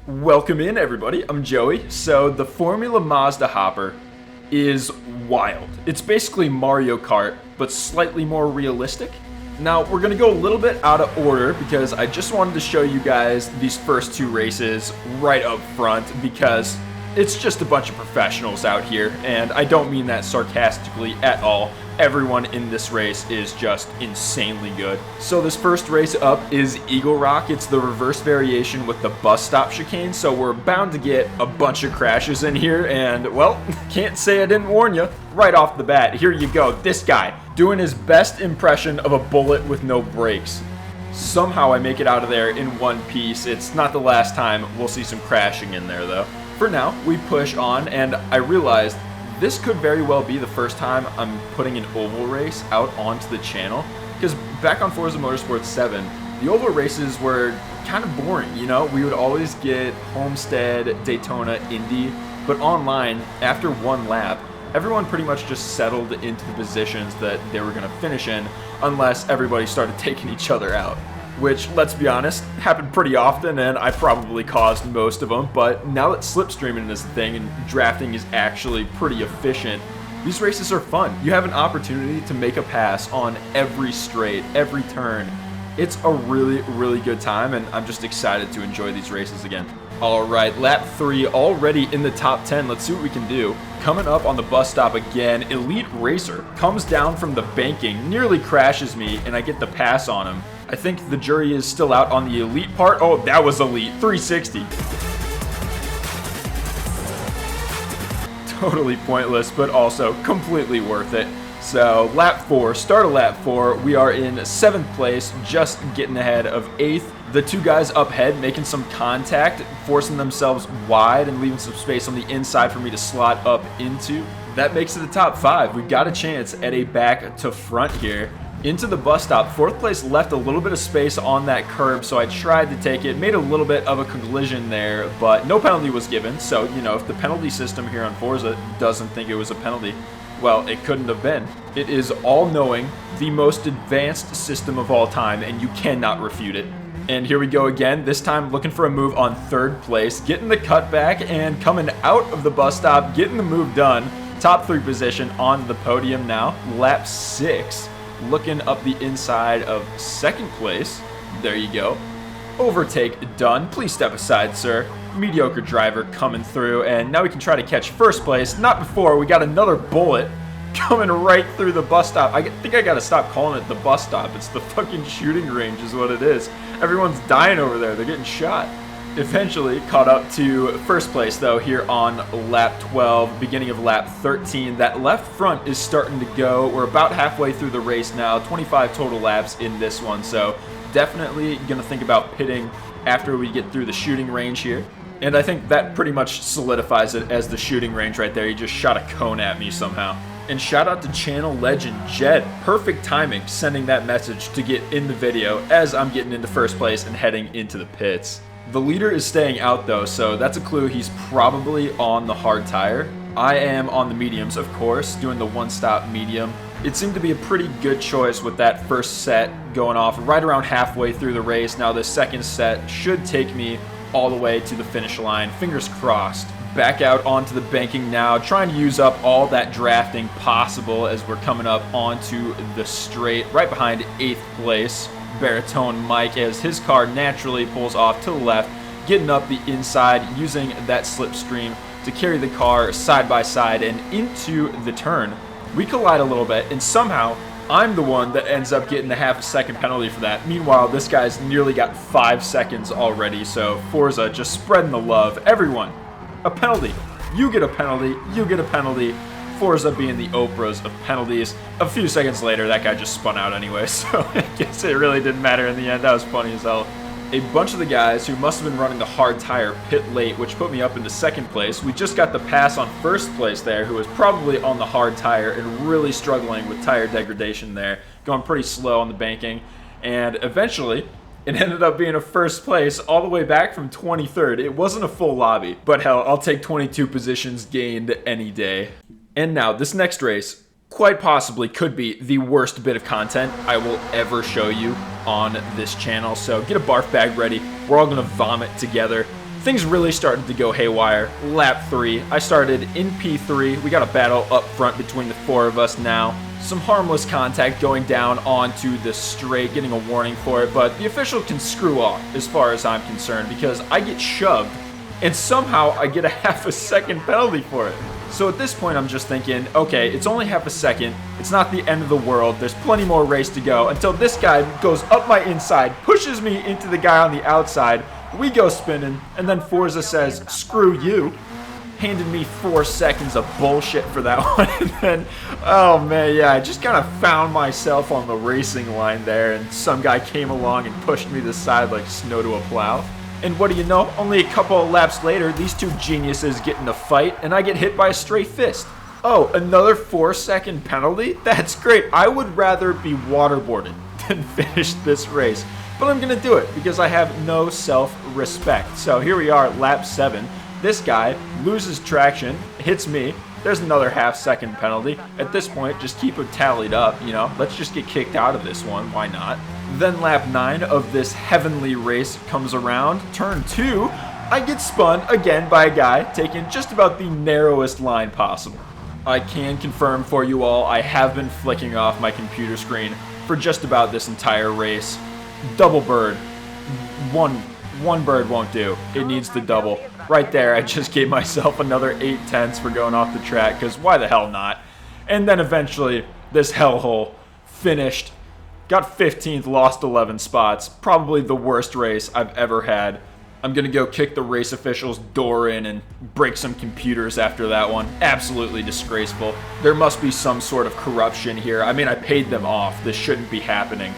Welcome in, everybody. I'm Joey. So the Formula Mazda hopper is wild. It's basically Mario Kart, but slightly more realistic. Now, we're going to go a little bit out of order because I just wanted to show you guys these first two races right up front because it's just a bunch of professionals out here, and I don't mean that sarcastically at all. Everyone in this race is just insanely good. So this first race up is Eaglerock. It's the reverse variation with the bus stop chicane, so we're bound to get a bunch of crashes in here, and well, can't say I didn't warn you. Right off the bat, here you go. This guy doing his best impression of a bullet with no brakes. Somehow I make it out of there in one piece. It's not the last time we'll see some crashing in there though. For now, we push on, and I realized this could very well be the first time I'm putting an oval race out onto the channel, because back on Forza Motorsport 7, the oval races were kind of boring, you know? We would always get Homestead, Daytona, Indy, but online, after one lap, everyone pretty much just settled into the positions that they were going to finish in, unless everybody started taking each other out. Which, let's be honest, happened pretty often, and I probably caused most of them, but now that slipstreaming is a thing and drafting is actually pretty efficient, these races are fun. You have an opportunity to make a pass on every straight, every turn. It's a really, really good time, and I'm just excited to enjoy these races again. Alright, lap 3 already in the top 10. Let's see what we can do. Coming up on the bus stop again, Elite Racer comes down from the banking, nearly crashes me, and I get the pass on him. I think the jury is still out on the Elite part. Oh, that was Elite. 360. Totally pointless, but also completely worth it. So, lap 4, start of lap 4, we are in 7th place, just getting ahead of 8th. The two guys up ahead making some contact, forcing themselves wide and leaving some space on the inside for me to slot up into. That makes it a top 5. We've got a chance at a back to front here. Into the bus stop, 4th place left a little bit of space on that curb, so I tried to take it, made a little bit of a collision there, but no penalty was given. So, you know, if the penalty system here on Forza doesn't think it was a penalty, well, it couldn't have been. It is all-knowing, the most advanced system of all time, and you cannot refute it. And here we go again, this time looking for a move on 3rd place, getting the cutback and coming out of the bus stop, getting the move done. Top 3 position on the podium now, lap 6. Looking up the inside of 2nd place. There you go. Overtake done. Please step aside, sir. Mediocre driver coming through, and now we can try to catch 1st place. Not before. We got another bullet coming right through the bus stop. I think I gotta stop calling it the bus stop. It's the fucking shooting range is what it is. Everyone's dying over there. They're getting shot. Eventually caught up to 1st place though here on lap 12, beginning of lap 13. That left front is starting to go. We're about halfway through the race now, 25 total laps in this one, so definitely gonna think about pitting after we get through the shooting range here. And I think that pretty much solidifies it as the shooting range right there. He just shot a cone at me somehow. And shout out to channel legend Jed. Perfect timing sending that message to get in the video as I'm getting into 1st place and heading into the pits. The leader is staying out though, so that's a clue he's probably on the hard tire. I am on the mediums, of course, doing the one-stop medium. It seemed to be a pretty good choice with that first set going off right around halfway through the race. Now the 2nd set should take me all the way to the finish line. Fingers crossed. Back out onto the banking now, trying to use up all that drafting possible as we're coming up onto the straight, right behind 8th place. Baritone Mike as his car naturally pulls off to the left, getting up the inside, using that slipstream to carry the car side by side and into the turn. We collide a little bit, and somehow I'm the one that ends up getting the half-a-second penalty for that. Meanwhile, this guy's nearly got 5 seconds already, so Forza just spreading the love. Everyone, a penalty. You get a penalty, you get a penalty. Forza being the Oprahs of penalties. A few seconds later, that guy just spun out anyway, so I guess it really didn't matter in the end. That was funny as hell. A bunch of the guys who must have been running the hard tire pit late, which put me up into 2nd place. We just got the pass on 1st place there, who was probably on the hard tire and really struggling with tire degradation there, going pretty slow on the banking. And eventually, it ended up being a 1st place all the way back from 23rd. It wasn't a full lobby, but hell, I'll take 22 positions gained any day. And now, this next race quite possibly could be the worst bit of content I will ever show you on this channel. So get a barf bag ready. We're all going to vomit together. things really started to go haywire. Lap 3, I started in P3. We got a battle up front between the 4 of us now. Some harmless contact going down onto the straight, getting a warning for it, but the official can screw off as far as I'm concerned because I get shoved and somehow I get a half a second penalty for it. So at this point I'm just thinking, okay, it's only half a second, it's not the end of the world, there's plenty more race to go, until this guy goes up my inside, pushes me into the guy on the outside, we go spinning, and then Forza says, screw you. Handed me 4 seconds of bullshit for that one, and then, oh man, yeah, I just kind of found myself on the racing line there, and some guy came along and pushed me to the side like snow to a plow. And what do you know, only a couple of laps later, these two geniuses get in a fight, and I get hit by a stray fist. Oh, another 4-second penalty? That's great. I would rather be waterboarded than finish this race, but I'm gonna do it because I have no self-respect. So here we are, lap 7. This guy loses traction, hits me. There's another half-second penalty. At this point, just keep it tallied up, you know. Let's just get kicked out of this one. Why not? Then lap 9 of this heavenly race comes around. Turn 2, I get spun again by a guy taking just about the narrowest line possible. I can confirm for you all, I have been flicking off my computer screen for just about this entire race. Double bird. One bird won't do. It needs the double. Right there, I just gave myself another 8/10 for going off the track, because why the hell not? And then eventually, this hellhole finished. Got 15th, lost 11 spots. Probably the worst race I've ever had. I'm going to go kick the race official's door in and break some computers after that one. Absolutely disgraceful. There must be some sort of corruption here. I mean, I paid them off. This shouldn't be happening.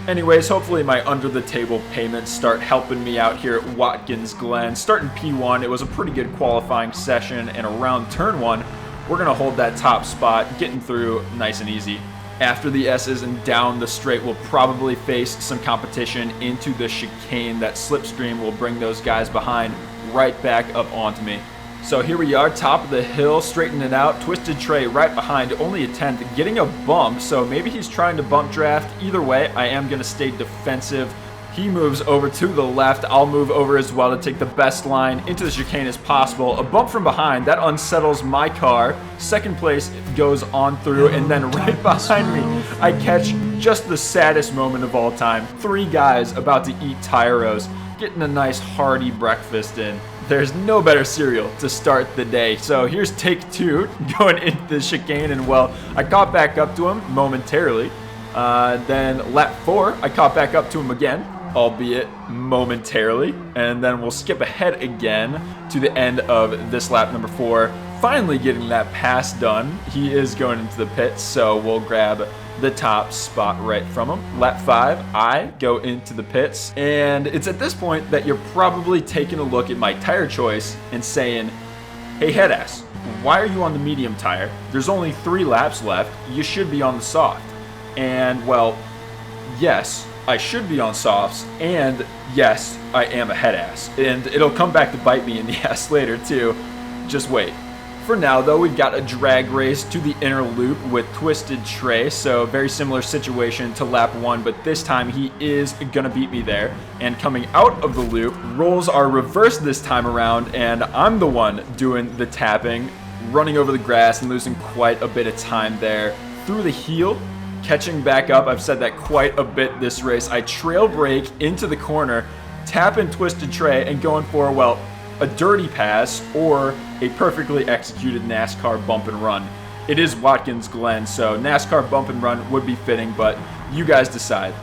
Anyways, hopefully my under-the-table payments start helping me out here at Watkins Glen. Starting P1, it was a pretty good qualifying session, and around turn 1, we're going to hold that top spot, getting through nice and easy. After the S's and down the straight, we'll probably face some competition into the chicane. That slipstream will bring those guys behind right back up onto me. So here we are, top of the hill, straightening it out. Twisted Trey right behind, only a 10th, getting a bump. So maybe he's trying to bump draft. Either way, I am going to stay defensive. He moves over to the left. I'll move over as well to take the best line into the chicane as possible. A bump from behind, that unsettles my car. Second place goes on through, and then right behind me, I catch just the saddest moment of all time. 3 guys about to eat tyros, getting a nice hearty breakfast in. There's no better cereal to start the day. So here's take 2, going into the chicane, and well, I caught back up to him momentarily. Then lap 4, I caught back up to him again, albeit momentarily. And then we'll skip ahead again to the end of this lap number 4. Finally getting that pass done. He is going into the pits, so we'll grab the top spot right from him. Lap 5, I go into the pits, and it's at this point that you're probably taking a look at my tire choice and saying, hey headass, why are you on the medium tire? There's only 3 laps left, you should be on the soft. And well, yes, I should be on softs, and yes, I am a headass, and it'll come back to bite me in the ass later too. Just wait. For now, though, we've got a drag race to the inner loop with Twisted Trey, so very similar situation to lap 1, but this time he is going to beat me there. And coming out of the loop, roles are reversed this time around, and I'm the one doing the tapping, running over the grass and losing quite a bit of time there. Through the heel, catching back up, I've said that quite a bit this race. I trail brake into the corner, tap in Twisted Trey, and going for, well, a dirty pass or a perfectly executed NASCAR bump and run. It is Watkins Glen, so NASCAR bump and run would be fitting, but you guys decide.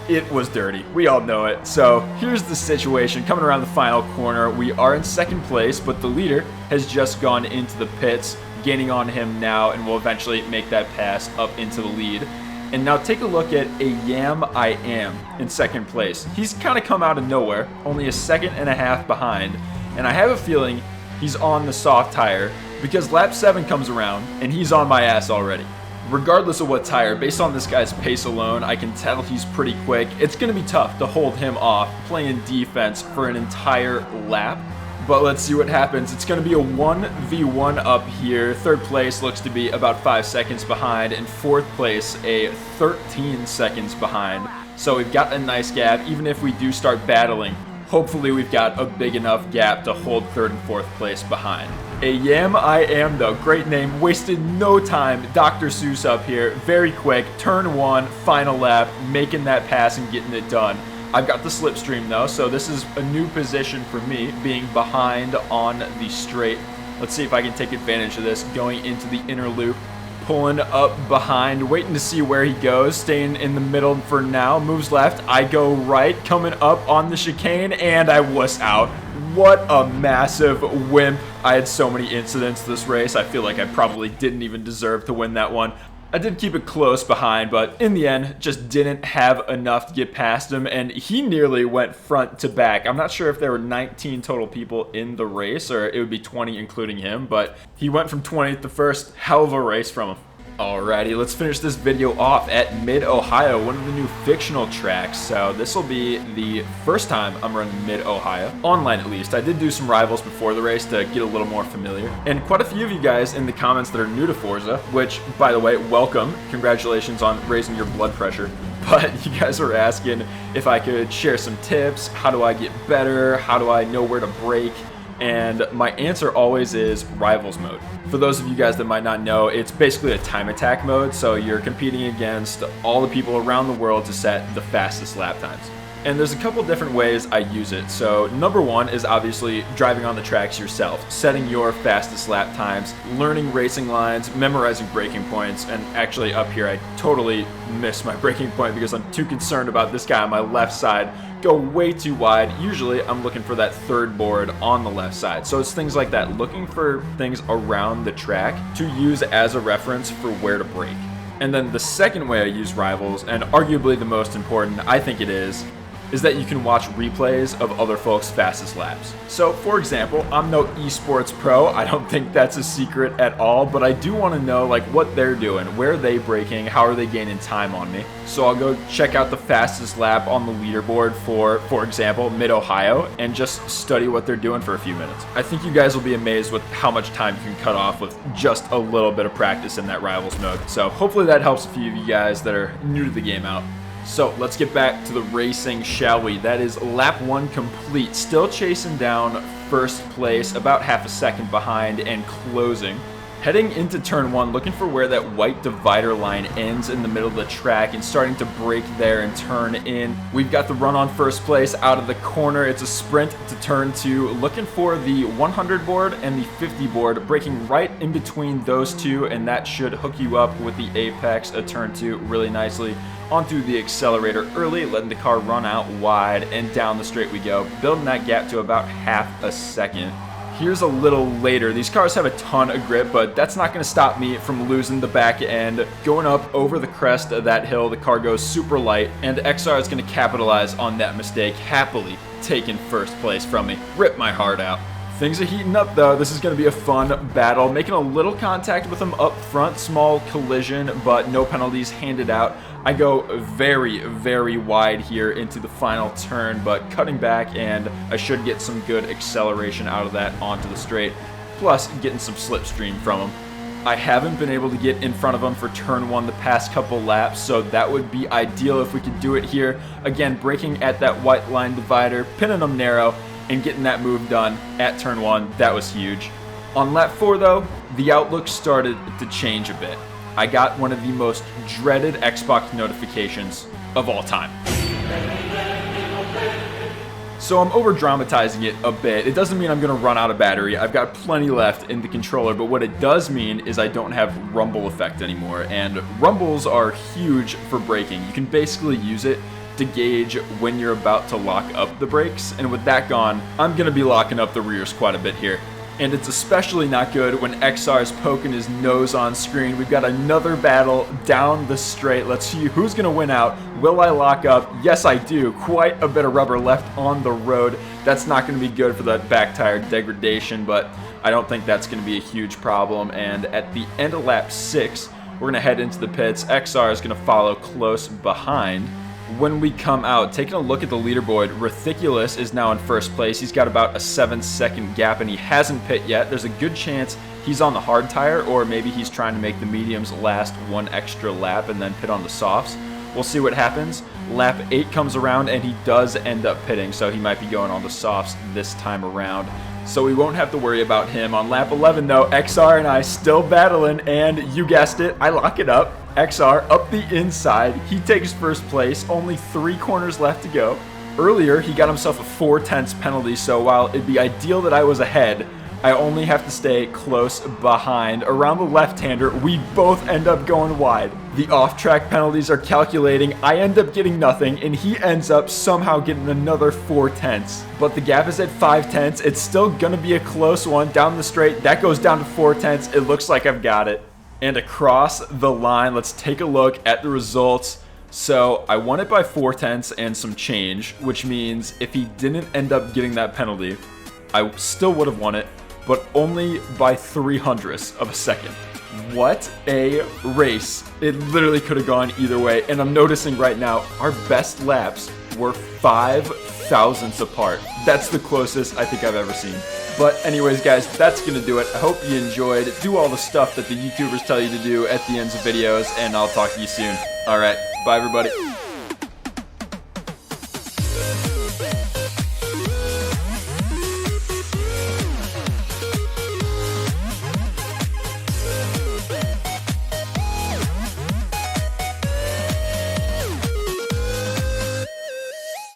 It was dirty. We all know it. So here's the situation. Coming around the final corner, we are in second place, but the leader has just gone into the pits, gaining on him now, and will eventually make that pass up into the lead. And now take a look at a Yam I Am in second place. He's kind of come out of nowhere, only a second and a half behind. And I have a feeling he's on the soft tire because lap 7 comes around and he's on my ass already. Regardless of what tire, based on this guy's pace alone, I can tell he's pretty quick. It's going to be tough to hold him off playing defense for an entire lap. But let's see what happens. It's going to be a 1v1 up here. Third place looks to be about 5 seconds behind, and fourth place a 13 seconds behind. So we've got a nice gap. Even if we do start battling, Hopefully we've got a big enough gap to hold 3rd and 4th place behind. A Yam I Am though, great name, wasted no time. Dr. Seuss up here, very quick, turn 1, final lap, making that pass and getting it done. I've got the slipstream though, so this is a new position for me, being behind on the straight. Let's see if I can take advantage of this, going into the inner loop. Pulling up behind, waiting to see where he goes, staying in the middle for now, moves left, I go right, coming up on the chicane, and I wuss out. What a massive wimp. I had so many incidents this race, I feel like I probably didn't even deserve to win that one. I did keep it close behind, but in the end, just didn't have enough to get past him, and he nearly went front to back. I'm not sure if there were 19 total people in the race, or it would be 20 including him, but he went from 20th to 1st. Hell of a race from him. Alrighty, let's finish this video off at Mid-Ohio, one of the new fictional tracks. So this will be the first time I'm running Mid-Ohio, online at least. I did do some rivals before the race to get a little more familiar. And quite a few of you guys in the comments that are new to Forza, which, by the way, welcome. Congratulations on raising your blood pressure. But you guys were asking if I could share some tips. How do I get better? How do I know where to brake? And my answer always is Rivals mode. For those of you guys that might not know, it's basically a time attack mode, so you're competing against all the people around the world to set the fastest lap times. And there's a couple different ways I use it. So number one is obviously driving on the tracks yourself, setting your fastest lap times, learning racing lines, memorizing braking points, and actually up here I totally missed my braking point because I'm too concerned about this guy on my left side go way too wide. Usually I'm looking for that 3rd board on the left side. So it's things like that, looking for things around the track to use as a reference for where to brake. And then the second way I use Rivals, and arguably the most important, I think it is that you can watch replays of other folks' fastest laps. So for example, I'm no esports pro, I don't think that's a secret at all, but I do want to know like what they're doing, where are they braking, how are they gaining time on me. So I'll go check out the fastest lap on the leaderboard for example, Mid-Ohio, and just study what they're doing for a few minutes. I think you guys will be amazed with how much time you can cut off with just a little bit of practice in that Rivals mode. So hopefully that helps a few of you guys that are new to the game out. So let's get back to the racing, shall we? That is lap 1 complete. Still chasing down 1st place, about half a second behind and closing. Heading into turn 1, looking for where that white divider line ends in the middle of the track and starting to brake there and turn in. We've got the run on 1st place out of the corner. It's a sprint to turn 2, looking for the 100 board and the 50 board, braking right in between those two, and that should hook you up with the apex of turn 2 really nicely. Onto the accelerator early, letting the car run out wide, and down the straight we go, building that gap to about half a second. Here's a little later. These cars have a ton of grip, but that's not going to stop me from losing the back end. Going up over the crest of that hill, the car goes super light, and XR is going to capitalize on that mistake, happily taking 1st place from me. Rip my heart out. Things are heating up though. This is going to be a fun battle. Making a little contact with him up front, small collision, but no penalties handed out. I go very, very wide here into the final turn, but cutting back, and I should get some good acceleration out of that onto the straight, plus getting some slipstream from him. I haven't been able to get in front of him for turn 1 the past couple laps, so that would be ideal if we could do it here. Again, braking at that white line divider, pinning him narrow, and getting that move done at turn 1, that was huge. On lap 4 though, the outlook started to change a bit. I got one of the most dreaded Xbox notifications of all time. So I'm over dramatizing it a bit. It doesn't mean I'm gonna run out of battery. I've got plenty left in the controller, but what it does mean is I don't have rumble effect anymore, and rumbles are huge for braking. You can basically use it to gauge when you're about to lock up the brakes, and with that gone, I'm gonna be locking up the rears quite a bit here. And it's especially not good when XR is poking his nose on screen. We've got another battle down the straight. Let's see who's gonna win out. Will I lock up? Yes, I do. Quite a bit of rubber left on the road. That's not gonna be good for that back tire degradation, but I don't think that's gonna be a huge problem. And at the end of lap 6, we're gonna head into the pits. XR is gonna follow close behind. When we come out, taking a look at the leaderboard, Reticulous is now in 1st place. He's got about a 7-second gap, and he hasn't pit yet. There's a good chance he's on the hard tire, or maybe he's trying to make the mediums last one extra lap and then pit on the softs. We'll see what happens. Lap 8 comes around and he does end up pitting, so he might be going on the softs this time around. So we won't have to worry about him. On lap 11 though, XR and I still battling, and you guessed it, I lock it up. XR up the inside, he takes first place, only 3 corners left to go. Earlier, he got himself a 4/10 penalty, so while it'd be ideal that I was ahead, I only have to stay close behind. Around the left-hander, we both end up going wide. The off-track penalties are calculating, I end up getting nothing, and he ends up somehow getting another 4/10. But the gap is at 5/10, it's still gonna be a close one. Down the straight, that goes down to 4/10, it looks like I've got it. And across the line, let's take a look at the results. So I won it by 4/10 and some change, which means if he didn't end up getting that penalty, I still would have won it, but only by 0.03 of a second. What a race. It literally could have gone either way, and I'm noticing right now our best laps were 5 thousandths apart. That's the closest I think I've ever seen. But anyways guys, that's gonna do it. I hope you enjoyed. Do all the stuff that the YouTubers tell you to do at the ends of videos, and I'll talk to you soon. Alright, bye everybody.